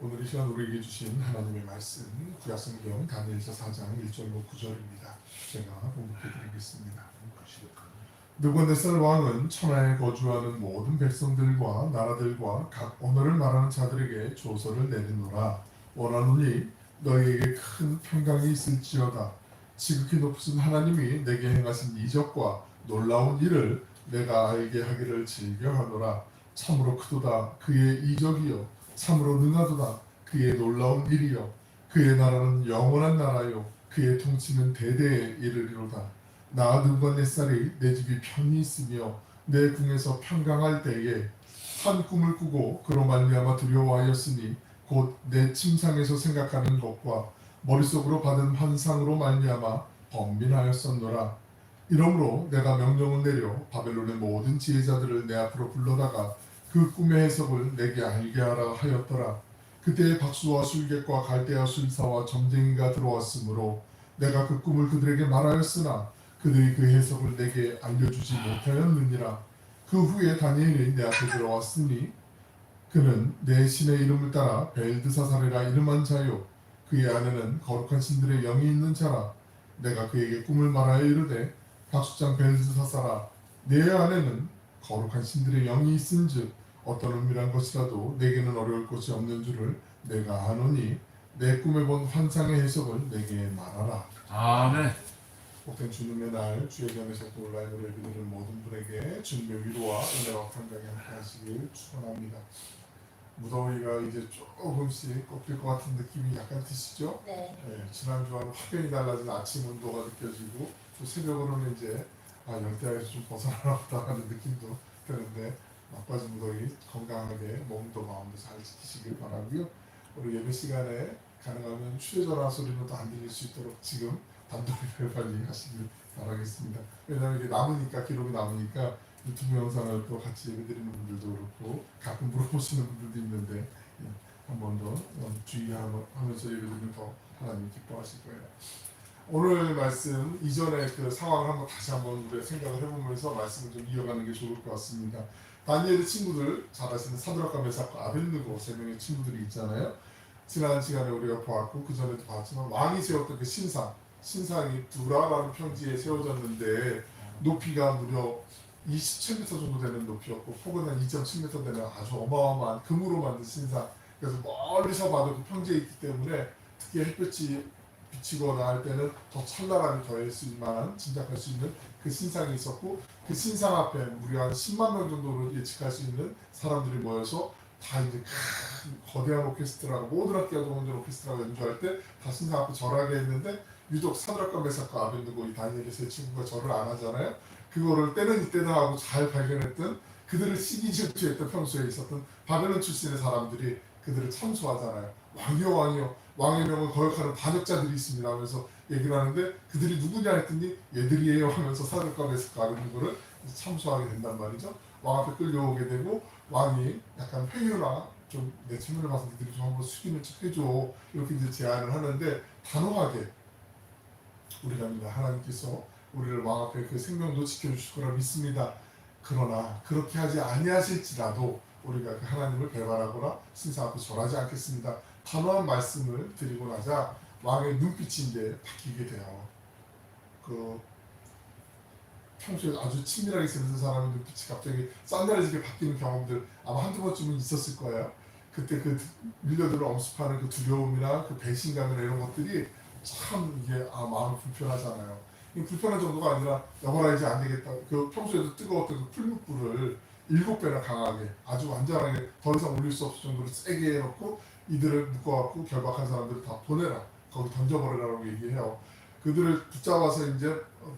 오늘 이 시간 우리에게 주신 하나님의 말씀 구약성경 다니엘서 4장 1절로 9절입니다. 제가 봉독해 드리겠습니다. 느부갓네살 왕은 천하에 거주하는 모든 백성들과 나라들과 각 언어를 말하는 자들에게 조서를 내리노라. 원하노니 너희에게 큰 평강이 있을지어다. 지극히 높으신 하나님이 내게 행하신 이적과 놀라운 일을 내가 알게 하기를 즐겨하노라. 참으로 크도다 그의 이적이요 참으로 능하도다 그의 놀라운 일이요 그의 나라는 영원한 나라요 그의 통치는 대대에 이르리로다. 나 느부갓네살이 내 집이 편히 있으며 내 궁에서 평강할 때에 한 꿈을 꾸고 그로 말미암아 두려워하였으니 곧 내 침상에서 생각하는 것과 머릿속으로 받은 환상으로 말미암아 번민하였었노라. 이러므로 내가 명령을 내려 바벨론의 모든 지혜자들을 내 앞으로 불러다가 그 꿈의 해석을 내게 알게 하라 하였더라. 그때 박수와 술객과 갈대아 술사와 점쟁이가 들어왔으므로 내가 그 꿈을 그들에게 말하였으나 그들이 그 해석을 내게 알려주지 못하였느니라. 그 후에 다니엘이 내 앞에 들어왔으니 그는 내 신의 이름을 따라 벨드사살이라 이름한 자요 그의 안에는 거룩한 신들의 영이 있는 자라. 내가 그에게 꿈을 말하여 이르되 박수장 벨드사살아 내 안에는 거룩한 신들의 영이 있은즉 어떤 은밀한 것이라도 내게는 어려울 것이 없는 줄을 내가 아노니 내 꿈에 본 환상의 해석을 내게 말하라. 아멘. 복된 주님의 날 주의 전에서 온라인으로 예배드리는 모든 분에게 주님의 위로와 은혜와 평강이 함께 하시길 축원합니다. 무더위가 이제 조금씩 꺾일 것 같은 느낌이 약간 드시죠? 네. 지난주와는 확연히 달라진 아침 온도가 느껴지고 또 새벽으로는 이제 열대야에서 좀 벗어나나 보다라는 느낌도 드는데 나빠진 무더위 건강하게 몸도 마음도 잘 지키시길 바라고요. 우리 예배 시간에 가능하면 휴대전화 소리는 또 안 들릴 수 있도록 지금 단독을 빨리 하시길 바라겠습니다. 왜냐하면 이게 남으니까 기록이 남으니까 유튜브 영상을 또 같이 예배드리는 분들도 그렇고 가끔 물어보시는 분들도 있는데 한 번 더 주의하면서 예배드리면 더 하나님 기뻐하실 거예요. 오늘 말씀 이전의 그 상황을 한번 다시 한번 우리가 생각을 해보면서 말씀을 좀 이어가는 게 좋을 것 같습니다. 다니엘의 친구들 잘 아시는 사드락과 메삭과 아벳느고 세 명의 친구들이 있잖아요. 지난 시간에 우리가 보았고 그 전에도 봤지만 왕이 세웠던 그 신상이 두라라는 평지에 세워졌는데 높이가 무려 27m 정도 되는 높이였고 폭은 한 2.7m 되는 아주 어마어마한 금으로 만든 신상. 그래서 멀리서 봐도 그 평지에 있기 때문에 특히 햇볕이 비치거나 할 때는 더 찬란함이 더했을 만한 짐작할 수 있는 그 신상이 있었고 그 신상 앞에 무려 한 10만 명 정도로 예측할 수 있는 사람들이 모여서 다 이제 큰 거대한 오케스트라가 모든 악기가 동원된 오케스트라가 연주할 때 다 신상 앞에 절하게 했는데 유독 사드락과 메삭과 아벳느고 이 다니엘의 세 친구가 절을 안 하잖아요. 그거를 때는 이때다 하고 잘 발견했던 그들을 시기 질투했던 평소에 있었던 바벨론 출신의 사람들이 그들을 참소하잖아요. 왕이요 왕이요 왕의 명을 거역하는 반역자들이 있습니다 하면서 얘기를 하는데 그들이 누구냐 했더니 얘들이에요 하면서 사드락과 메삭과 아벳느고를 참소하게 된단 말이죠. 왕 앞에 끌려오게 되고 왕이 약간 회유나 좀 내 친구를 봐서 니들이 좀 한번 숙이는 척 해줘 이렇게 이제 제안을 하는데 단호하게 우리가 믿는 하나님께서 우리를 왕 앞에 그 생명도 지켜주실 거라 믿습니다. 그러나 그렇게 하지 아니하실지라도 우리가 그 하나님을 배반하거나 신상 앞에 절하지 않겠습니다. 단호한 말씀을 드리고 나자 왕의 눈빛이 이제 바뀌게 돼요. 그 평소에 아주 친밀하게 지내던 사람의 눈빛이 갑자기 싼달해지게 바뀌는 경험들 아마 한두 번쯤은 있었을 거예요. 그때 그 밀려들어 엄습하는 그 두려움이나 그 배신감이나 이런 것들이 참 이게 마음이 불편하잖아요. 이 불편한 정도가 아니라 여보라 이제 안 되겠다. 그 평소에도 뜨거웠던 그 풀무불을 7배나 강하게 아주 완전하게 더 이상 올릴 수 없을 정도로 세게 해놓고 이들을 묶어갖고 결박한 사람들을 다 보내라. 거기 던져버리라고 얘기해요. 그들을 붙잡아서 이제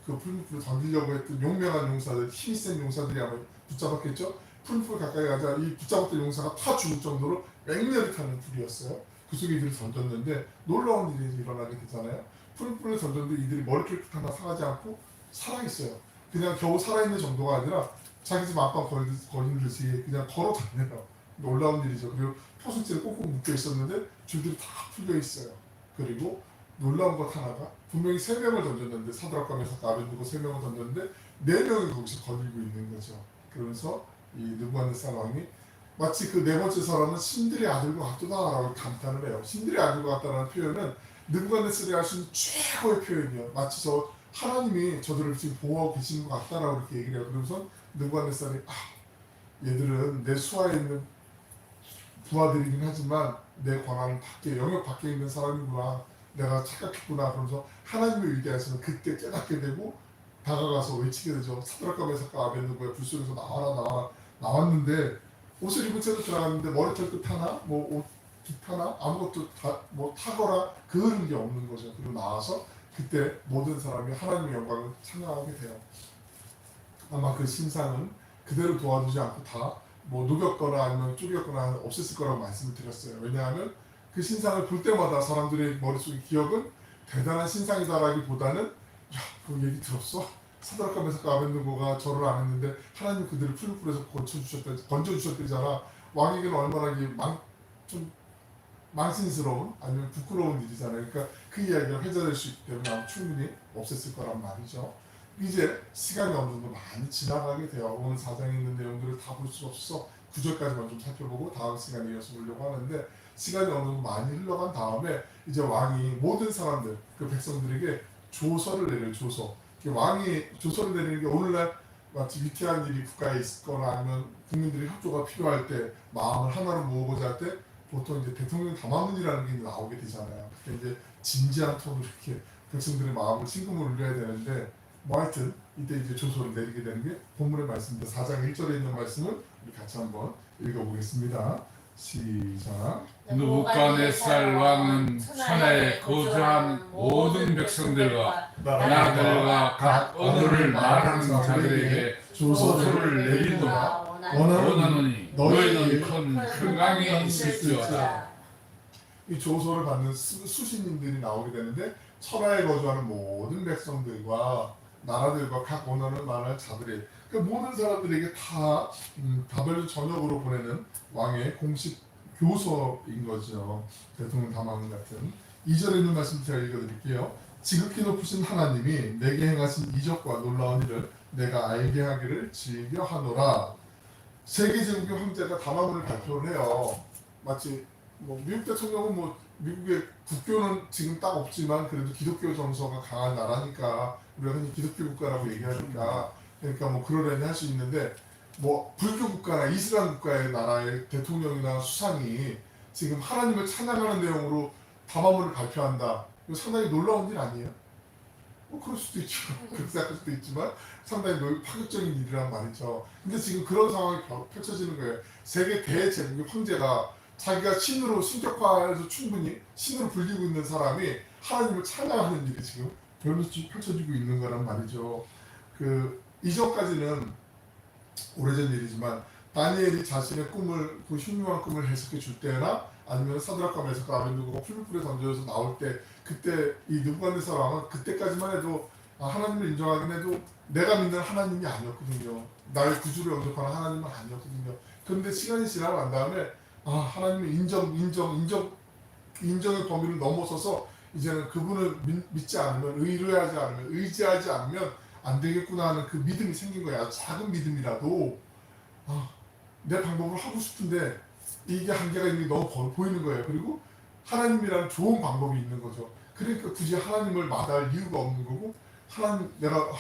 그 풀무불을 던지려고 했던 용맹한 용사들, 힘이 센 용사들이 아마 붙잡았겠죠. 풀무불 가까이 가자 이 붙잡았던 용사가 타 죽을 정도로 맹렬히 타는 불이었어요. 그 속에 이들을 던졌는데 놀라운 일이 일어나게 되잖아요. 풀무불을 던졌는데 이들이 머리털 하나 상하지 않고 살아있어요. 그냥 겨우 살아있는 정도가 아니라 자기 집 앞방 거리는 듯이 그냥 걸어 다녀요. 놀라운 일이죠. 그리고 포승줄에 꽁꽁 묶여 있었는데 줄들이 다 풀려 있어요. 그리고 놀라운 것 하나가 분명히 3명을 던졌는데 사드락과 메삭과 아벳느고 3명을 던졌는데 4명이 거기서 걸리고 있는 거죠. 그러면서 이 느부갓네살 왕이 마치 그 네 번째 사람은 신들의 아들과 같다라고 감탄을 해요. 신들의 아들과 같다라는 표현은 느부갓네살이 할 수 있는 최고의 표현이에요. 마치 하나님이 저들을 지금 보호하고 계시는 것 같다라고 이렇게 얘기를 해요. 그러면서 느부갓네살이 얘들은 내 수하에 있는 부하들이긴 하지만 내 권한 밖에 영역 밖에 있는 사람이구나. 내가 착각했구나. 그러면서 하나님의 위대하심을 그때 깨닫게 되고 다가가서 외치게 되죠. 사드락과 메삭과 아벳느고야 불 속에서 나와라. 나왔는데 옷을 입은 채로 들어갔는데 머리털 끝 하나, 옷 깃 하나, 아무것도 타거나 그런 게 없는 거죠. 그리고 나와서 그때 모든 사람이 하나님의 영광을 찬양하게 돼요. 아마 그 신상은 그대로 도와주지 않고 다 녹였거나 아니면 쪼개거나 없앴을 거라고 말씀을 드렸어요. 왜냐하면 그 신상을 볼 때마다 사람들의 머릿속의 기억은 대단한 신상이다라기보다는 야, 그 얘기 들었어? 사드락과 메삭과 아벳느고가 절을 안 했는데 하나님 그들을 풀불에서 건져주셨대잖아. 왕에게는 얼마나 좀 망신스러운 아니면 부끄러운 일이잖아요. 그러니까 그 이야기가 회자될 수 있기 때문에 아마 충분히 없앴을 거란 말이죠. 이제 시간이 어느 정도 많이 지나가게 돼요. 오늘 4장에 있는 내용들을 다 볼 수 없어서 9절까지만 좀 살펴보고 다음 시간에 이어서 보려고 하는데 시간이 어느 정도 많이 흘러간 다음에 이제 왕이 모든 사람들, 그 백성들에게 조서를 내려요. 조서. 왕이 조서를 내리는 게 오늘날 마치 위태한 일이 국가에 있거나 아니면 국민들의 협조가 필요할 때 마음을 하나로 모으고자 할 때 보통 이제 대통령 담화문이라는 게 나오게 되잖아요. 그때 이제 진지한 톤으로 이렇게 백성들의 마음을 심금을 울려야 되는데 하여튼 이때 이제 조서를 내리게 되는 게 본문의 말씀입니다. 4장 1절에 있는 말씀을 우리 같이 한번 읽어보겠습니다. 시작. 느부갓네살 왕은 천하에 거주한 모든 백성들과 나라들과 각 언어를 말하는 자들에게 조서를 내리노라. 원하노니 너희는 큰 평강이 있을지어다. 이 조서를 받는 수신님들이 나오게 되는데 천하에 거주하는 모든 백성들과 나라들과 각 언어를 말하는 자들이 모든 사람들에게 다 답을 저녁으로 보내는 왕의 공식 교서인 거죠. 대통령 담화문 같은. 2절에 있는 말씀 제가 읽어드릴게요. 지극히 높으신 하나님이 내게 행하신 이적과 놀라운 일을 내가 알게 하기를 즐겨하노라. 세계 제국의 황제가 담화문을 발표를 해요. 마치 미국 대통령은 미국의 국교는 지금 딱 없지만 그래도 기독교 정서가 강한 나라니까 우리가 흔히 기독교 국가라고 얘기하니까 그러니까 그러려니 할 수 있는데 불교 국가나 이슬람 국가의 나라의 대통령이나 수상이 지금 하나님을 찬양하는 내용으로 담화문을 발표한다. 이거 상당히 놀라운 일 아니에요? 그럴 수도 있죠. 그렇게 생각할 수도 있지만 상당히 파격적인 일이란 말이죠. 근데 지금 그런 상황이 펼쳐지는 거예요. 세계 대제국의 황제가 자기가 신으로 신격화해서 충분히 신으로 불리고 있는 사람이 하나님을 찬양하는 일이 지금 펼쳐지고 있는 거란 말이죠. 이전까지는 오래전 일이지만 다니엘이 자신의 꿈을 그 흉흉한 꿈을 해석해 줄 때나 아니면 사드락과 메삭과 아벳느고가 풀불에 던져져서 나올 때 그때 이 느부갓네살 왕은 그때까지만 해도 하나님을 인정하긴 해도 내가 믿는 하나님이 아니었거든요. 나의 구주를 영접하는 하나님은 아니었거든요. 그런데 시간이 지나고 난 다음에 하나님의 인정의 범위를 넘어서서 이제는 그분을 믿지 않으면 의지하지 않으면 안 되겠구나 하는 그 믿음이 생긴 거야. 작은 믿음이라도 내 방법을 하고 싶은데 이게 한계가 있는 게 너무 보이는 거예요. 그리고 하나님이라는 좋은 방법이 있는 거죠. 그러니까 굳이 하나님을 마다할 이유가 없는 거고 하나님 내가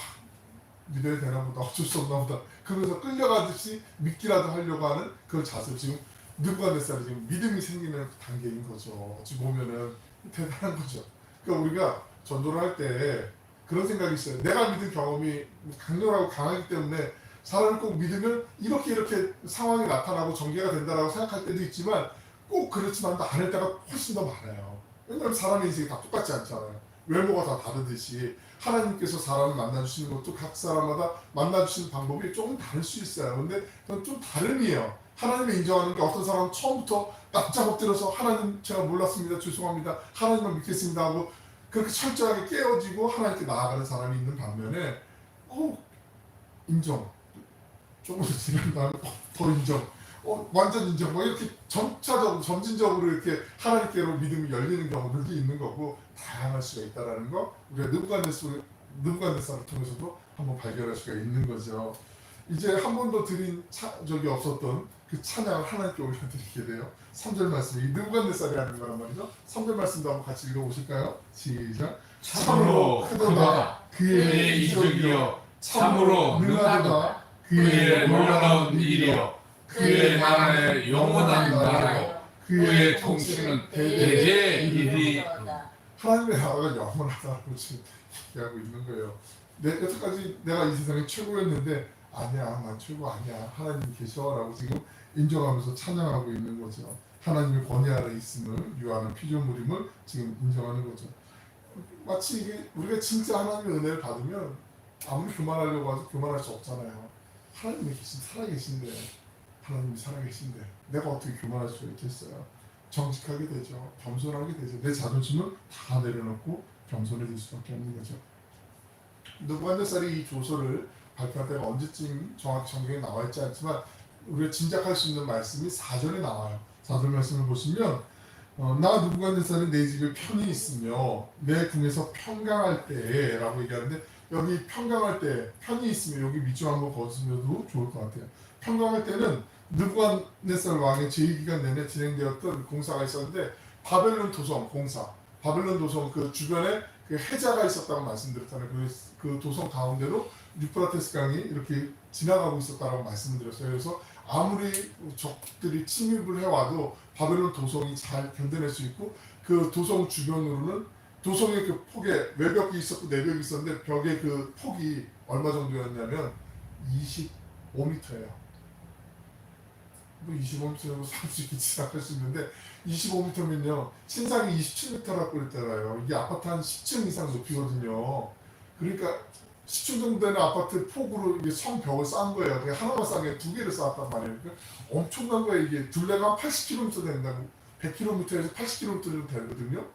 믿어야 되나 보다 어쩔 수 없나 보다 그러면서 끌려가듯이 믿기라도 하려고 하는 그 자세 지금 느부갓네살이 지금 믿음이 생기는 단계인 거죠. 어찌 보면은 대단한 거죠. 그러니까 우리가 전도를 할 때 그런 생각이 있어요. 내가 믿은 경험이 강렬하고 강하기 때문에 사람을 꼭 믿으면 이렇게 상황이 나타나고 전개가 된다라고 생각할 때도 있지만 꼭 그렇지만 않을 때가 훨씬 더 많아요. 왜냐하면 사람의 인생이 다 똑같지 않잖아요. 외모가 다 다르듯이 하나님께서 사람을 만나주시는 것도 각 사람마다 만나주시는 방법이 조금 다를 수 있어요. 근데 그건 좀 다름이에요. 하나님을 인정하는 게 어떤 사람은 처음부터 납작 엎드려서 하나님 제가 몰랐습니다. 죄송합니다. 하나님만 믿겠습니다 하고 그렇게 철저하게 깨어지고 하나님께 나아가는 사람이 있는 반면에 인정. 조금 더 지난 다음에 더 인정. 완전 인정. 이렇게 점진적으로 이렇게 하나님께로 믿음이 열리는 경우들도 있는 거고 다양할 수가 있다라는 거 우리가 느부갓네살을 통해서도 한번 발견할 수가 있는 거죠. 이제 한 번도 드린 적이 없었던 그 찬양을 하나님께 올려드리게 돼요. 3절 말씀이 느부갓네살이 하는 거란 말이죠. 3절 말씀도 한번 같이 읽어보실까요? 시작. 참으로 크도다 그의 이적이여 참으로 능하도다 그의 놀라운 일이여 그의 나라의 영원한 나라여 그의 통치는 대대 이리. 하나님의 나라가 영원하다고 지금 얘기하고 있는 거예요. 여태까지 내가 이 세상에 최고였는데 아니야, 난 최고 아니야. 하나님 계셔라고 지금 인정하면서 찬양하고 있는 거죠. 하나님의 권위 아래 있음을 유하는 피조물임을 지금 인정하는 거죠. 마치 이게 우리가 진짜 하나님의 은혜를 받으면 아무리 교만하려고 해도 교만할 수 없잖아요. 하나님이 살아계신데, 하나님이 살아계신데 내가 어떻게 교만할 수 있겠어요? 정직하게 되죠. 겸손하게 되죠. 내 자존심을 다 내려놓고 겸손해질 수밖에 없는 거죠. 느부갓네살이 이 조서를 발표할 때가 언제쯤 정확히 성경에 나와 있지 않지만 우리가 짐작할 수 있는 말씀이 4절에 나와요. 4절 말씀을 보시면 나 느부갓네살이 내 집에 편히 있으며 내 궁에서 평강할 때에 라고 얘기하는데 여기 평강할 때 편히 있으며 여기 밑줄 한번 거두셔도 좋을 것 같아요. 평강할 때는 느부갓네살 왕의 제2기간 내내 진행되었던 공사가 있었는데 바벨론 도성 공사, 바벨론 도성 그 주변에 그 해자가 있었다고 말씀드렸잖아요. 그 도성 가운데로 유프라테스 강이 이렇게 지나가고 있었다고 말씀드렸어요. 그래서 아무리 적들이 침입을 해와도 바벨론 도성이 잘 견뎌낼 수 있고 그 도성 주변으로는 도성의 그 폭에 외벽이 있었고 내벽이 있었는데 벽의 그 폭이 얼마 정도였냐면 25m예요. 뭐 25m라고 사람들이 지나갈 수 있는데 25m면요 신상이 27m라고 그랬잖아요. 이게 아파트 한 10층 이상 높이거든요. 그러니까 10층 정도 되는 아파트 폭으로 이게 성벽을 쌓은 거예요. 그게 하나만 쌓은 게 두 개를 쌓았단 말이에요. 그러니까 엄청난 거예요. 이게 둘레가 한 80km 된다고 100km에서 80km 정도 되거든요.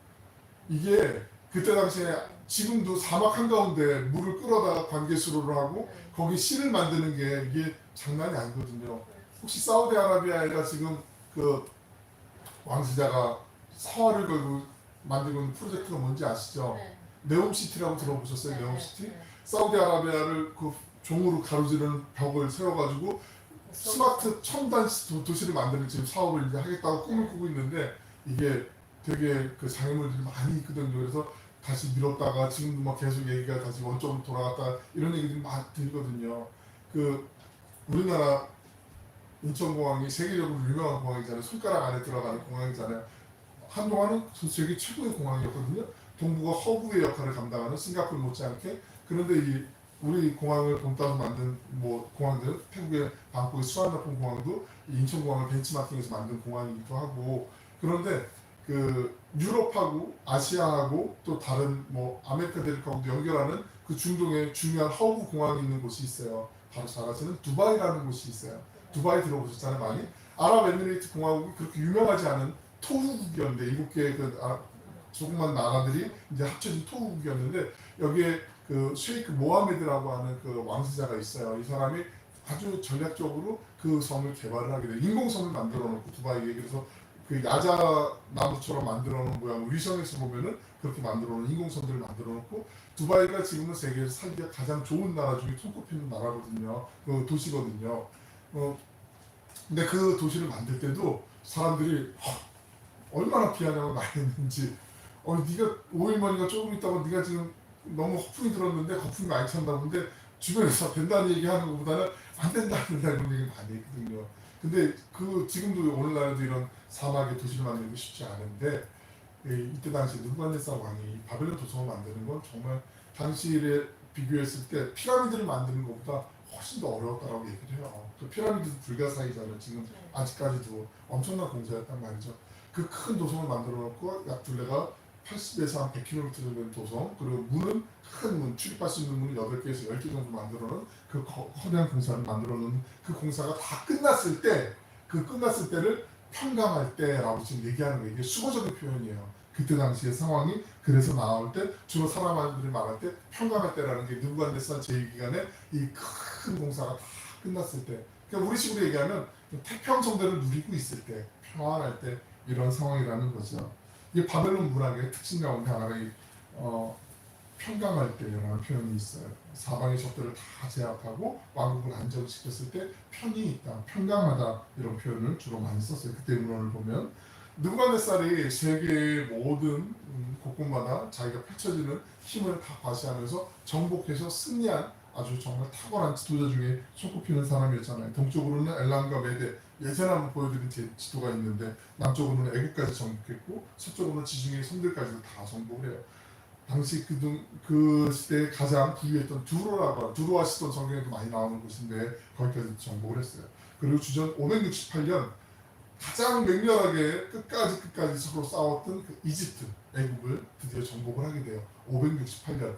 이게 그때 당시에 지금도 사막 한가운데 물을 끌어다가 관계수로를 하고 거기 실을 만드는 게 이게 장난이 아니거든요. 혹시 사우디아라비아에가 지금 그 왕세자가 사활을 걸고 만들고 있는 프로젝트가 뭔지 아시죠? 네. 네옴시티라고 들어보셨어요? 네. 네옴시티? 네. 사우디아라비아를 그 종으로 가로지르는 벽을 세워가지고 스마트 첨단 도시를 만드는 지금 사업을 이제 하겠다고 꿈을 꾸고 있는데 이게 되게 그 장애물들이 많이 있거든요. 그래서 다시 미뤘다가 지금도 막 계속 얘기가 다시 원점으로 돌아갔다 이런 얘기들이 많이 들거든요. 그 우리나라 인천공항이 세계적으로 유명한 공항이잖아요. 손가락 안에 들어가는 공항이잖아요. 한동안은 세계 최고의 공항이었거든요. 동부가 허브의 역할을 감당하는 싱가포르 못지않게. 그런데 이 우리 공항을 본따서 만든 뭐 공항들, 태국의 방콕의 수완나폰 공항도 인천공항을 벤치마킹해서 만든 공항이기도 하고. 그런데 그 유럽하고 아시아하고 또 다른 뭐 아메리카 대륙하고도 연결하는 그 중동에 중요한 허브 공항이 있는 곳이 있어요. 바로 잘 아시는 두바이라는 곳이 있어요. 두바이 들어보셨잖아요, 많이. 아랍에미레이트 공화국이 그렇게 유명하지 않은 토후국이었는데 7개의 그 조그만 나라들이 이제 합쳐진 토후국이었는데 여기에 그 쉐이크 모하메드라고 하는 그 왕세자가 있어요. 이 사람이 아주 전략적으로 그 섬을 개발을 하게 돼요. 인공섬을 만들어 놓고 두바이에 그래서 그 야자 나무처럼 만들어 놓은 모양 위성에서 보면은 그렇게 만들어 놓은 인공섬들을 만들어 놓고 두바이가 지금은 세계에서 살기가 가장 좋은 나라 중에 손꼽히는 나라거든요. 그 도시거든요. 근데 그 도시를 만들 때도 사람들이 얼마나 비아냥을 많이 했는지 네가 5일 만이가 조금 있다가 네가 지금 너무 허풍이 들었는데 거품이 많이 찬다고 근데 주변에서 된다는 얘기하는 것보다는 안 된다 이런 얘기를 많이 했거든요. 근데 그 지금도 오늘날에도 이런 사막의 도시를 만드는 게 쉽지 않은데 이때 당시 느부갓네살 왕이 바벨론 도성을 만드는 건 정말 당시에 비교했을 때 피라미드를 만드는 것보다 훨씬 더 어려웠다라고 얘기를 해요. 그 피라미드도 불가사의잖아요. 지금 아직까지도 엄청난 공사였단 말이죠. 그 큰 도성을 만들어 놓고 약 둘레가 80에서 한 100km 정도 되는 도성 그리고 문은 큰 문, 출입할 수 있는 문을 8개에서 10개 정도 만들어 놓은 그 거대한 공사를 만들어 놓은 그 공사가 다 끝났을 때 그 끝났을 때를 평강할 때라고 지금 얘기하는 거예요. 이게 수거적인 표현이에요. 그때 당시의 상황이 그래서 나올 때 주로 사람들이 말할 때 평강할 때라는 게 느부갓네살 제2기간에 이 큰 공사가 다 끝났을 때 그러니까 우리 식으로 얘기하면 태평성대를 누리고 있을 때 평안할 때 이런 상황이라는 거죠. 이게 바벨론 문학의 특징 가운데 하나가 평강할 때라는 표현이 있어요. 사방의 적들을 다 제압하고 왕국을 안정시켰을 때 편이 있다, 평강하다 이런 표현을 주로 많이 썼어요. 그때 문헌을 보면 느부갓네살이 세계의 모든 곳곳마다 자기가 펼쳐지는 힘을 다 과시하면서 정복해서 승리한 아주 정말 탁월한 지도자 중에 손꼽히는 사람이었잖아요. 동쪽으로는 엘람과 메데, 예전에 한번 보여드린 지도가 있는데 남쪽으로는 애국까지 정복했고 서쪽으로는 지중해 섬들까지도 다 정복을 해요. 당시 그 시대에 가장 부유했던 두로와 시돈 성경에도 많이 나오는 곳인데 거기까지 정복을 했어요. 그리고 주전 568년 가장 맹렬하게 끝까지 서로 싸웠던 그 이집트, 애국을 드디어 정복을 하게 돼요. 568년.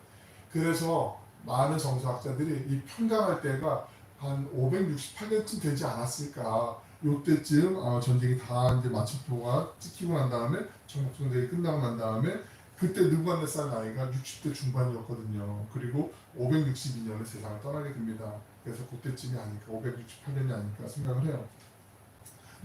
그래서 많은 정서학자들이 이 평강할 때가 한 568년쯤 되지 않았을까. 요때쯤 전쟁이 다 이제 마침표가 찍히고 난 다음에 정복전쟁이 끝나고 난 다음에 그때 느부갓네살 나이가 60대 중반이었거든요. 그리고 562년에 세상을 떠나게 됩니다. 그래서 그때쯤이 아닐까, 568년이 아닐까 생각을 해요.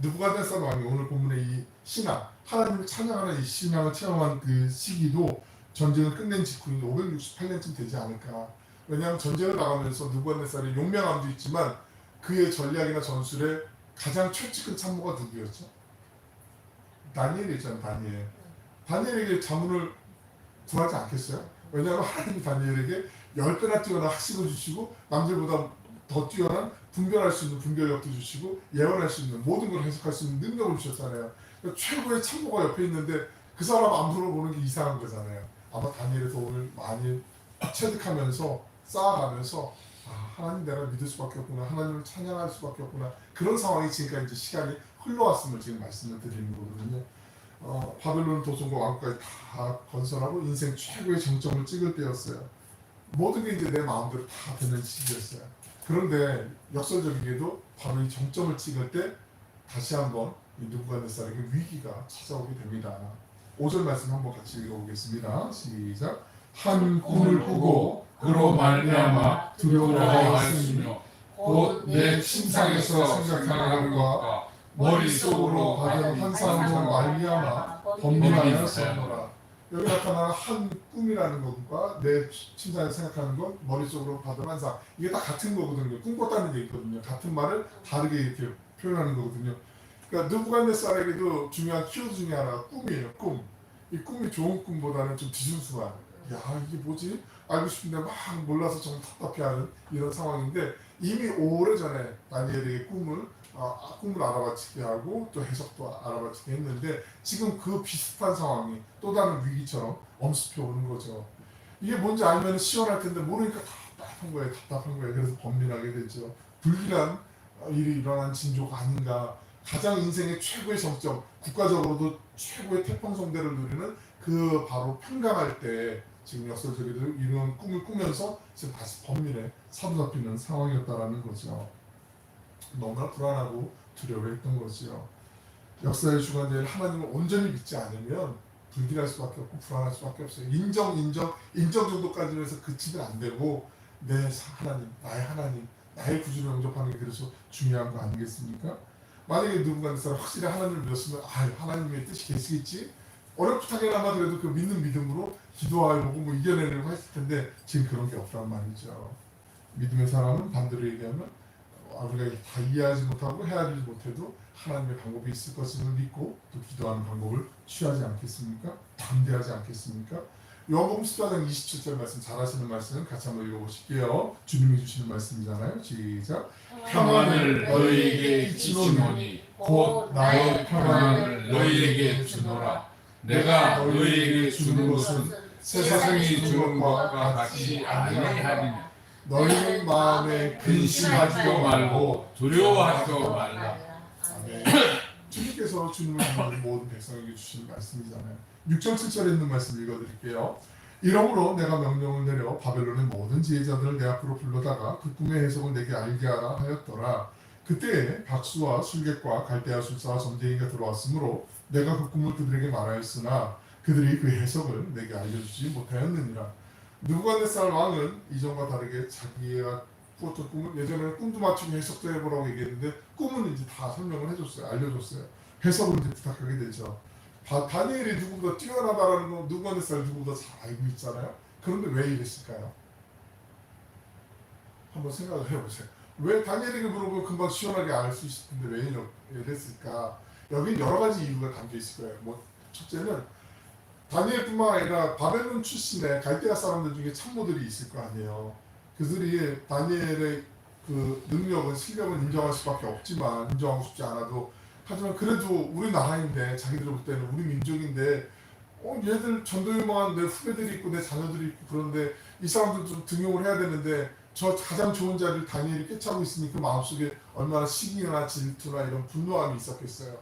느부갓네살 왕이 오늘 본문의 이 신앙, 하나님을 찬양하는 이 신앙을 체험한 그 시기도 전쟁을 끝낸 직후인 568년쯤 되지 않을까. 왜냐하면 전쟁을 나가면서 느부갓네살의 용맹함도 있지만 그의 전략이나 전술에 가장 철칙한 참모가 누구였죠? 다니엘이었잖아요. 다니엘에게 자문을 구하지 않겠어요? 왜냐하면 하나님이 다니엘에게 10배나 뛰어난 학식을 주시고 남들보다 더 뛰어난 분별할 수 있는 분별력도 주시고 예언할 수 있는 모든 걸 해석할 수 있는 능력을 주셨잖아요. 그러니까 최고의 참모가 옆에 있는데 그 사람 안 물어보는 게 이상한 거잖아요. 아마 다니엘의 도움을 많이 체득하면서 쌓아가면서 하나님 내가 믿을 수밖에 없구나, 하나님을 찬양할 수밖에 없구나, 그런 상황이 지금까지 이제 시간이 흘러왔음을 지금 말씀을 드리는 거거든요. 바벨론 도성과 왕국까지 다 건설하고 인생 최고의 정점을 찍을 때였어요. 모든 게 이제 내 마음대로 다 되는 시기였어요. 그런데 역설적이게도 바로 이 정점을 찍을 때 다시 한번 느부갓네살에게 위기가 찾아오게 됩니다. 5절 말씀 한번 같이 읽어보겠습니다. 시작. 한 꿈을 꾸고 그로 말미암아 두려워하였으며 곧 내 침상에서 생각하는 것과 머릿속으로 받은 환상으로 말미암아 범민하였으노라. 여기 나타나는 한 꿈이라는 것과 내 침상에서 생각하는 것, 머릿속으로 받은 환상, 이게 다 같은 거거든요. 꿈꿨다는 게 있거든요. 같은 말을 다르게 이렇게 표현하는 거거든요. 그러니까 느부갓네살에게도 중요한 키워드 중에 하나가 꿈이에요. 꿈. 이 꿈이 좋은 꿈보다는 좀 뒤숭숭한, 야 이게 뭐지? 알고 싶은데 막 몰라서 좀 답답해하는 이런 상황인데 이미 오래전에 다니엘에게 꿈을 알아맞히게 하고 또 해석도 알아맞히게 했는데 지금 그 비슷한 상황이 또 다른 위기처럼 엄습해 오는 거죠. 이게 뭔지 알면 시원할 텐데 모르니까 답답한 거예요. 그래서 범민하게 되죠. 불길한 일이 일어난 징조가 아닌가. 가장 인생의 최고의 정점, 국가적으로도 최고의 태평성대를 누리는 그 바로 평강할 때 지금 역설적으로 이런 꿈을 꾸면서 지금 다시 범민에 사로잡히는 상황이었다라는 거죠. 너무나 불안하고 두려워했던 거죠. 역사의 주관자인 하나님을 온전히 믿지 않으면 불길할 수밖에 없고 불안할 수밖에 없어요. 인정 정도까지는 해서 그치면 안 되고 내 하나님, 나의 구주를 영접하는 게 그래서 중요한 거 아니겠습니까? 만약에 누군가 확실히 하나님을 믿었으면 하나님의 뜻이 계시겠지? 어렵다게나마 그래도 그 믿는 믿음으로 기도하고 뭐 이겨내려고 했을 텐데 지금 그런 게 없단 말이죠. 믿음의 사람은 반대로 얘기하면 우리가 다 이해하지 못하고 헤아리지 못해도 하나님의 방법이 있을 것을 믿고 또 기도하는 방법을 취하지 않겠습니까? 담대하지 않겠습니까? 요한복음 14장 27절 말씀 잘 아시는 말씀 같이 한번 읽어보실게요. 주님이 주시는 말씀이잖아요. 시작. 평안을 너희에게 주노니 곧 나의 평안을 너희에게 주노라. 내가 너희에게 주는 것은 세상이 주는 것과 같이 아니하리니 너희는 마음에 근심하지도 말고 두려워하지도 말라. 아멘. 주님께서 주님을 믿는 모든 백성에게 주신 말씀이잖아요. 6절 7절에 있는 말씀 읽어드릴게요. 이러므로 내가 명령을 내려 바벨론의 모든 지혜자들을 내 앞으로 불러다가 그 꿈의 해석을 내게 알게 하라 하였더라. 그때 박수와 술객과 갈대아 술사와 점쟁이가 들어왔으므로 내가 그 꿈을 그들에게 말하였으나 그들이 그 해석을 내게 알려주지 못하였느니라. 느부갓네살 왕은 이전과 다르게 자기가 꾸었던 꿈을 예전에는 꿈도 맞추고 해석도 해보라고 얘기했는데 꿈은 이제 다 설명을 해줬어요. 알려줬어요. 해석을 이제 부탁하게 되죠. 다니엘이 누구보다 뛰어나다라는 거 느부갓네살 누구보다 잘 알고 있잖아요. 그런데 왜 이랬을까요? 한번 생각을 해보세요. 왜 다니엘에게 물어보면 금방 시원하게 알 수 있을 텐데 왜 이랬을까? 여기 여러 가지 이유가 담겨 있을 거예요. 뭐 첫째는 다니엘뿐만 아니라 바벨론 출신의 갈대아 사람들 중에 참모들이 있을 거 아니에요. 그들이 다니엘의 그 능력은 실력은 인정할 수밖에 없지만 인정하고 싶지 않아도 하지만 그래도 우리 나라인데 자기들 볼 때는 우리 민족인데 얘들 전도유망한 내 후배들이 있고 내 자녀들이 있고 그런데 이 사람들 좀 등용을 해야 되는데 저 가장 좋은 자리를 다니엘이 꿰차고 있으니 그 마음속에 얼마나 시기나 질투나 이런 분노함이 있었겠어요.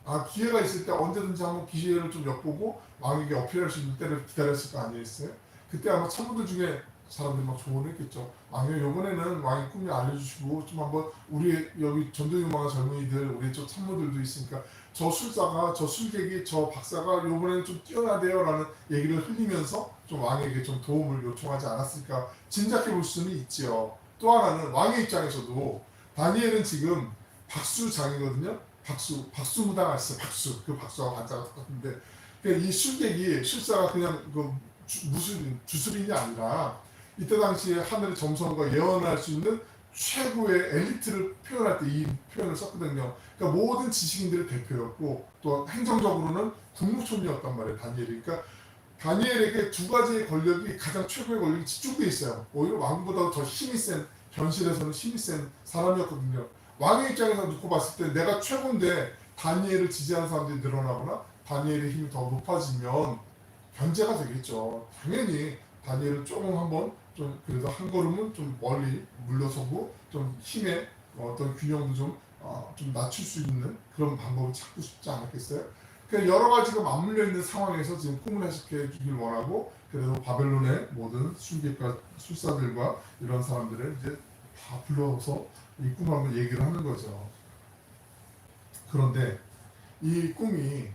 아 기회가 있을 때 언제든지 한번 기회를 좀 엿보고 왕에게 어필할 수 있는 때를 기다렸을 거 아니겠어요? 그때 아마 참모들 중에 사람들이 막 조언을 했겠죠. 왕님 이번에는 왕이 꿈을 알려주시고 좀 한번 우리 여기 전도 유망한 젊은이들 우리 저 참모들도 있으니까 저 술사가 저 술객이 저 박사가 이번에는 좀 뛰어나대요 라는 얘기를 흘리면서 좀 왕에게 좀 도움을 요청하지 않았을까 짐작해 볼 수는 있지요. 또 하나는 왕의 입장에서도 다니엘은 지금 박수장이거든요. 박수무당 아시죠? 그 박수가 반짝을 떴는데 이 술객이 술사가 그냥 무슨 주술인이 아니라 이때 당시에 하늘의 점성과 예언할 수 있는 최고의 엘리트를 표현할 때 이 표현을 썼거든요. 그러니까 모든 지식인들의 대표였고 또 행정적으로는 국무총리였단 말이에요. 다니엘이. 그러니까 다니엘에게 두 가지의 권력이 가장 최고의 권력이 집중돼 있어요. 오히려 왕보다 더 힘이 센 현실에서는 힘이 센 사람이었거든요. 왕의 입장에서 놓고 봤을 때 내가 최고인데 다니엘을 지지하는 사람들이 늘어나거나 다니엘의 힘이 더 높아지면 견제가 되겠죠. 당연히 다니엘은 조금 한번 좀 그래도 한 걸음은 좀 멀리 물러서고 좀 힘의 어떤 균형도 좀 낮출 수 있는 그런 방법을 찾고 싶지 않았겠어요? 그러니까 여러 가지가 맞물려 있는 상황에서 지금 꿈을 해석해 주길 원하고 그래서 바벨론의 모든 술객과 술사들과 이런 사람들을 이제 다 불러서 이 꿈을 한번 얘기를 하는 거죠. 그런데 이 꿈이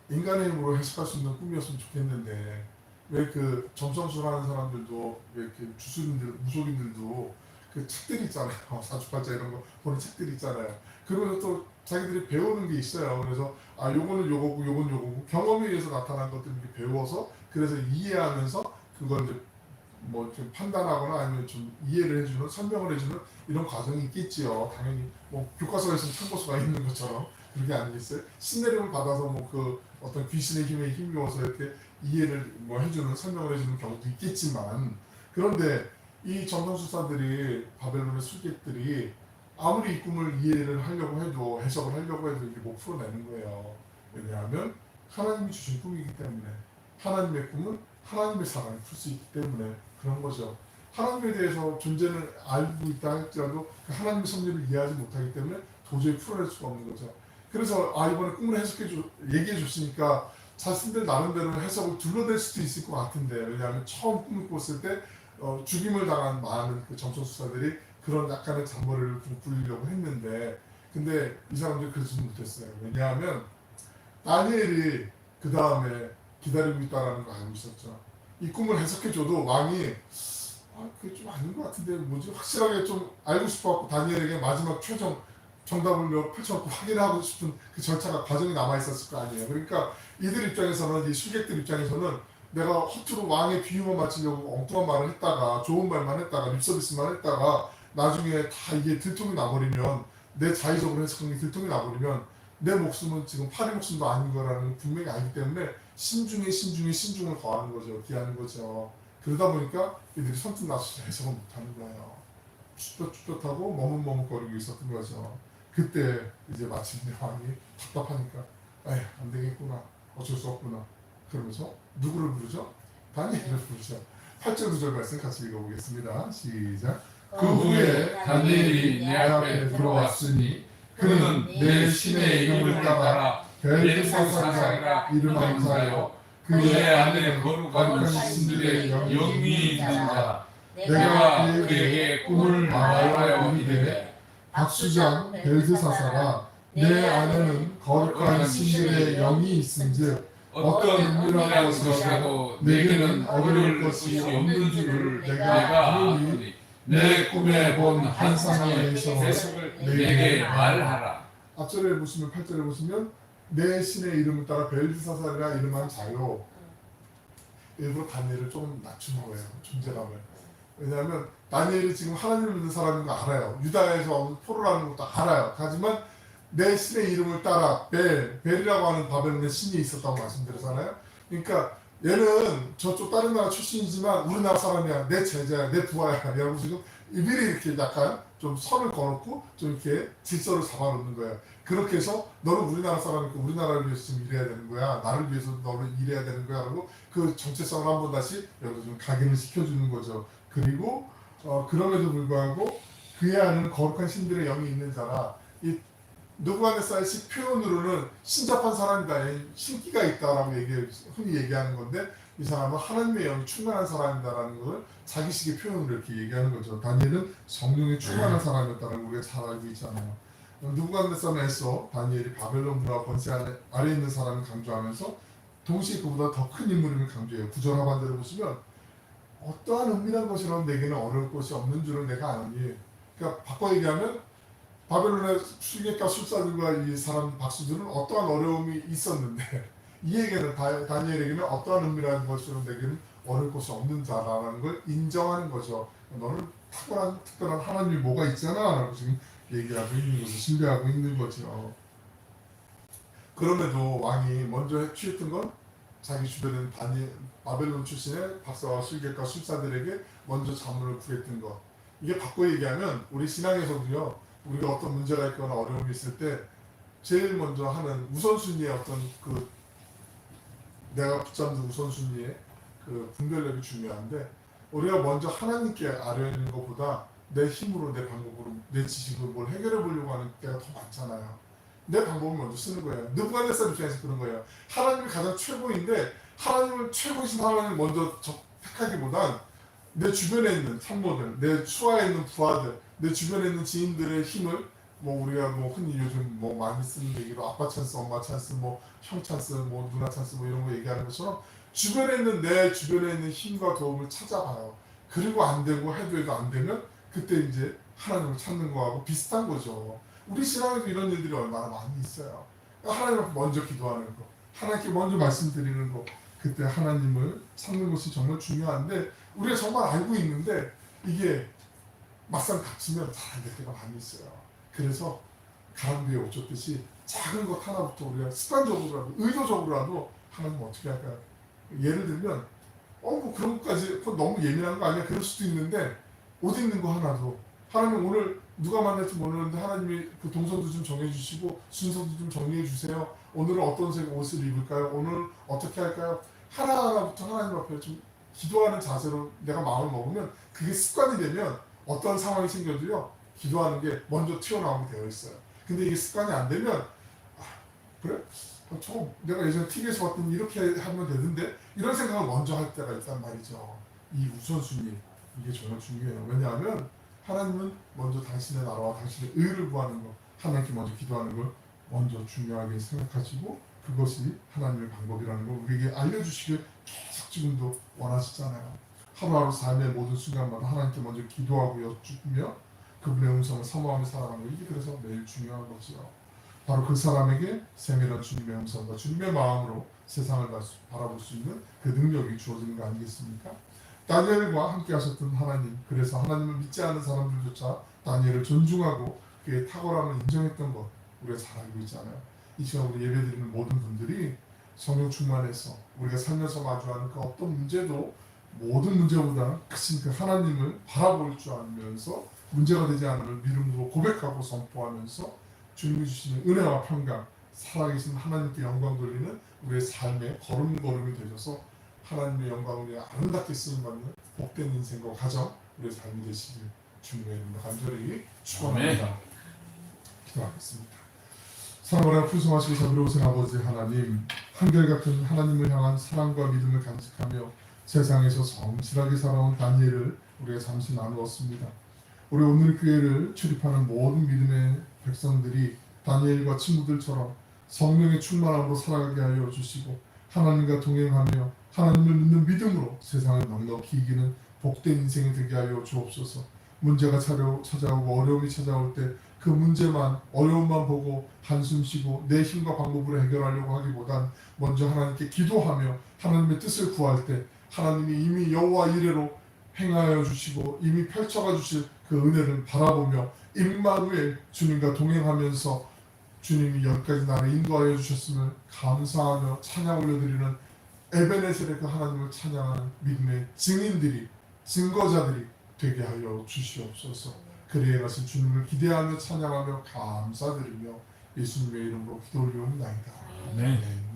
인간의 힘으로 해석할 수 있는 꿈이었으면 좋겠는데 왜 그 점성술하는 사람들도 왜 이렇게 주술인들 무속인들도 그 책들이 있잖아요. 사주팔자 이런 거 보는 책들이 있잖아요. 그러면서 또 자기들이 배우는 게 있어요. 그래서 아 요거는 요거고 요건 요거고 경험에 의해서 나타난 것들을 이렇게 배워서 그래서 이해하면서 그걸 이제 뭐 좀 판단하거나 아니면 좀 이해를 해주는 설명을 해주는 이런 과정이 있겠지요. 당연히 뭐 교과서에서 참고서가 있는 것처럼 그게 아니겠어요? 신내림을 받아서 뭐 그 어떤 귀신의 힘에 힘입어서 이렇게 이해를 뭐 해주는 설명을 해주는 경우도 있겠지만 그런데 이 점성술사들이 바벨론의 술객들이 아무리 이 꿈을 이해를 하려고 해도 해석을 하려고 해도 이게 못 풀어내는 거예요. 왜냐하면 하나님이 주신 꿈이기 때문에 하나님의 꿈은 하나님의 사람이 풀 수 있기 때문에 그런 거죠. 하나님에 대해서 존재는 알고 있다 할지라도 그 하나님의 섭리를 이해하지 못하기 때문에 도저히 풀어낼 수가 없는 거죠. 그래서 이번에 꿈을 얘기해 줬으니까 자신들 나름대로 해석을 둘러댈 수도 있을 것 같은데 왜냐하면 처음 꿈을 꿨을 때 죽임을 당한 많은 그 점성술사들이 그런 약간의 잔머리를 좀 굴리려고 했는데 근데 이 사람들이 그러지 못했어요. 왜냐하면 다니엘이 그 다음에 기다리고 있다는 걸 알고 있었죠. 이 꿈을 해석해줘도 왕이 그게 좀 아닌 것 같은데 뭐지 확실하게 좀 알고 싶어갖고 다니엘에게 마지막 최종 정답을 펼쳐놓고 확인하고 싶은 그 절차가 과정이 남아있었을 거 아니에요. 그러니까 이들 입장에서는 이 술객들 입장에서는 내가 허투루 왕의 비유만 맞추려고 엉뚱한 말을 했다가 좋은 말만 했다가 립서비스만 했다가 나중에 다 이게 들통이 나버리면 내 자의적으로 해석한 게 들통이 나버리면 내 목숨은 지금 파리 목숨도 아닌 거라는 게 분명히 알기 때문에 신중을 더하는 거죠. 기하는 거죠. 그러다 보니까 이들이 선뜻 나서서 해석을 못하는 거예요. 쭈뼛쭈뼛하고 머뭇머뭇거리고 있었던 거죠. 그때 이제 마침내 왕이 답답하니까 에휴 안 되겠구나 어쩔 수 없구나 그러면서 누구를 부르죠? 다니엘을 부르죠. 8절 9절 말씀 같이 읽어보겠습니다. 시작. 그 후에 다니엘이 내 앞에 들어왔으니 그는 내 신의 이름을 따라 벨사살이라 이름한 자요 그의 안에 거룩한 신들의 영이 있는가. 내가 그에게 꿈을 말하여 이르되 박수장 벨드사사라 내 안에는 거룩한 신들의 영이 있은즉 어떤 의미라는 것이라도 내게는 어려울 것이 없는 줄을 내가 아노니 내 꿈에 본 환상의 해석을 내게 말하라. 앞절에 보시면 8절에 보시면 내 신의 이름을 따라 벨드사사라 이름한 자요 일부러 다니엘을 좀 낮추는 거예요. 존재감을. 왜냐하면 다니엘이 지금 하나님을 믿는 사람인 거 알아요. 유다에서 포로라는 것도 알아요. 하지만 내 신의 이름을 따라 벨이라고 하는 바벨론의 신이 있었다고 말씀드렸잖아요. 그러니까 얘는 저쪽 다른 나라 출신이지만 우리나라 사람이야. 내 제자야. 내 부하야. 라고 지금 미리 이렇게 약간 좀 선을 걸었고 좀 이렇게 질서를 잡아놓는 거예요. 그렇게 해서 너는 우리나라 사람이니까 우리나라를 위해서 지금 일해야 되는 거야. 나를 위해서 너는 일해야 되는 거야. 라고 그 정체성을 한번 다시 여기서 좀 각인을 시켜주는 거죠. 그리고 그럼에도 불구하고 그의 안에는 거룩한 신들의 영이 있는 자라 이 느부갓네살의 표현으로는 신접한 사람이다, 신기가 있다라고 흔히 얘기하는 건데 이 사람은 하나님의 영이 충만한 사람이다라는 것을 자기식의 표현으로 이렇게 얘기하는 거죠. 다니엘은 성령이 충만한 사람이었다는 걸 우리가 잘 알고 있잖아요. 느부갓네살에서 다니엘이 바벨론 문화 권세 아래 있는 사람을 강조하면서 동시에 그보다 더 큰 인물임을 강조해요. 구절 하반절을 보시면 어떠한 은밀한 것이라도 내게는 어려울 것이 없는 줄을 내가 아노니. 그러니까 바꿔 얘기하면 바벨론의 술객과 술사들과 이 사람 박수들은 어떠한 어려움이 있었는데 이에게는 다니엘에게는 어떠한 은밀한 것이라도 내게는 어려울 것이 없는 자라는 걸 인정하는 거죠. 너는 특별한 하나님이 뭐가 있잖아 라고 지금 얘기하고 있는 거죠. 신뢰하고 있는 거죠. 그럼에도 왕이 먼저 취했던 건 자기 주변에 바벨론 출신의 박사와 술객과 술사들에게 먼저 자문을 구했던 것. 이게 바꿔 얘기하면 우리 신앙에서도요. 우리가 어떤 문제가 있거나 어려움이 있을 때 제일 먼저 하는 우선순위의 어떤 그 내가 붙잡는 우선순위의 그 분별력이 중요한데 우리가 먼저 하나님께 아뢰는 것보다 내 힘으로 내 방법으로 내 지식으로 뭘 해결해 보려고 하는 때가 더 많잖아요. 내 방법을 먼저 쓰는 거예요. 느부갓네살 입장에서 그런 거예요. 하나님이 가장 최고인데 하나님을 최고이신 하나님을 먼저 택하기보단 내 주변에 있는 참모들, 내 수하에 있는 부하들, 내 주변에 있는 지인들의 힘을 뭐 우리가 뭐 흔히 요즘 뭐 많이 쓰는 얘기로 아빠 찬스, 엄마 찬스, 뭐 형 찬스, 뭐 누나 찬스 뭐 이런 거 얘기하는 것처럼 주변에 있는 내 주변에 있는 힘과 도움을 찾아봐요. 그리고 안 되고 해도 안 되면 그때 이제 하나님을 찾는 거하고 비슷한 거죠. 우리 신앙에도 이런 일들이 얼마나 많이 있어요. 하나님 앞에 먼저 기도하는 거, 하나님께 먼저 말씀드리는 거, 그때 하나님을 찾는 것이 정말 중요한데 우리가 정말 알고 있는데 이게 막상 닥치면 잘 안 될 때가 많이 있어요. 그래서 가랑비에 옷 젖듯이 작은 것 하나부터 우리가 습관적으로라도 의도적으로라도 하나님 어떻게 할까요? 예를 들면 뭐 그런 것까지 너무 예민한 거 아니야? 그럴 수도 있는데 옷 입는 거 하나도 하나님 오늘 누가 만날지 모르는데 하나님이 그 동선도 좀 정해주시고 순서도 좀 정리해 주세요. 오늘은 어떤 색 옷을 입을까요? 오늘 어떻게 할까요? 하나하나부터 하나님 앞에 좀 기도하는 자세로 내가 마음을 먹으면 그게 습관이 되면 어떤 상황이 생겨도요 기도하는 게 먼저 튀어나오게 되어 있어요. 근데 이게 습관이 안 되면 그래? 저 내가 예전에 TV에서 봤더니 이렇게 하면 되는데 이런 생각을 먼저 할 때가 있단 말이죠. 이 우선순위 이게 정말 중요해요. 왜냐하면 하나님은 먼저 당신의 나라와 당신의 의를 구하는 것, 하나님께 먼저 기도하는 걸 먼저 중요하게 생각하시고 그것이 하나님의 방법이라는 걸 우리에게 알려주시길 계속 지금도 원하시잖아요. 하루하루 삶의 모든 순간마다 하나님께 먼저 기도하고 여쭈며 그분의 음성을 사모하며 살아가는 것, 이게 그래서 매일 중요한 거죠. 바로 그 사람에게 세밀한 주님의 음성과 주님의 마음으로 세상을 바라볼 수 있는 그 능력이 주어지는 거 아니겠습니까? 다니엘과 함께 하셨던 하나님, 그래서 하나님을 믿지 않은 사람들조차 다니엘을 존중하고 그의 탁월함을 인정했던 것 우리가 잘 알고 있잖아요. 이 시간 우리 예배드리는 모든 분들이 성령 충만해서 우리가 살면서 마주하는 그 어떤 문제도 모든 문제보다 크신 그 하나님을 바라볼 줄 알면서 문제가 되지 않음을 믿음으로 고백하고 선포하면서 주님이 주시는 은혜와 평강, 살아계신 하나님께 영광 돌리는 우리의 삶의 걸음걸음이 되셔서 하나님의 영광을 아름답게 쓰임받는 복된 인생과 가정 우리의 삶이 되시길 주님의 이름으로 간절히 축원합니다. 기도하겠습니다. 사랑하고 풍성하시고 자비로우신 아버지 하나님, 한결같은 하나님을 향한 사랑과 믿음을 간직하며 세상에서 성실하게 살아온 다니엘을 우리가 잠시 나누었습니다. 우리 오늘 교회를 출입하는 모든 믿음의 백성들이 다니엘과 친구들처럼 성령의 충만함으로 살아가게 하여 주시고 하나님과 동행하며 하나님을 믿는 믿음으로 세상을 넉넉히 이기는 복된 인생이 되게 하여 주옵소서. 문제가 찾아오고 어려움이 찾아올 때 그 문제만 어려움만 보고 한숨 쉬고 내 힘과 방법으로 해결하려고 하기보단 먼저 하나님께 기도하며 하나님의 뜻을 구할 때 하나님이 이미 여호와 이레로 행하여 주시고 이미 펼쳐가 주실 그 은혜를 바라보며 임마누엘 주님과 동행하면서 주님이 여기까지 나를 인도하여 주셨음을 감사하며 찬양 올려드리는 에베네셀의 그 하나님을 찬양하는 믿음의 증인들이 증거자들이 되게 하여 주시옵소서. 그리에 가서 주님을 기대하며 찬양하며 감사드리며 예수님의 이름으로 기도 올리옵나이다. 네.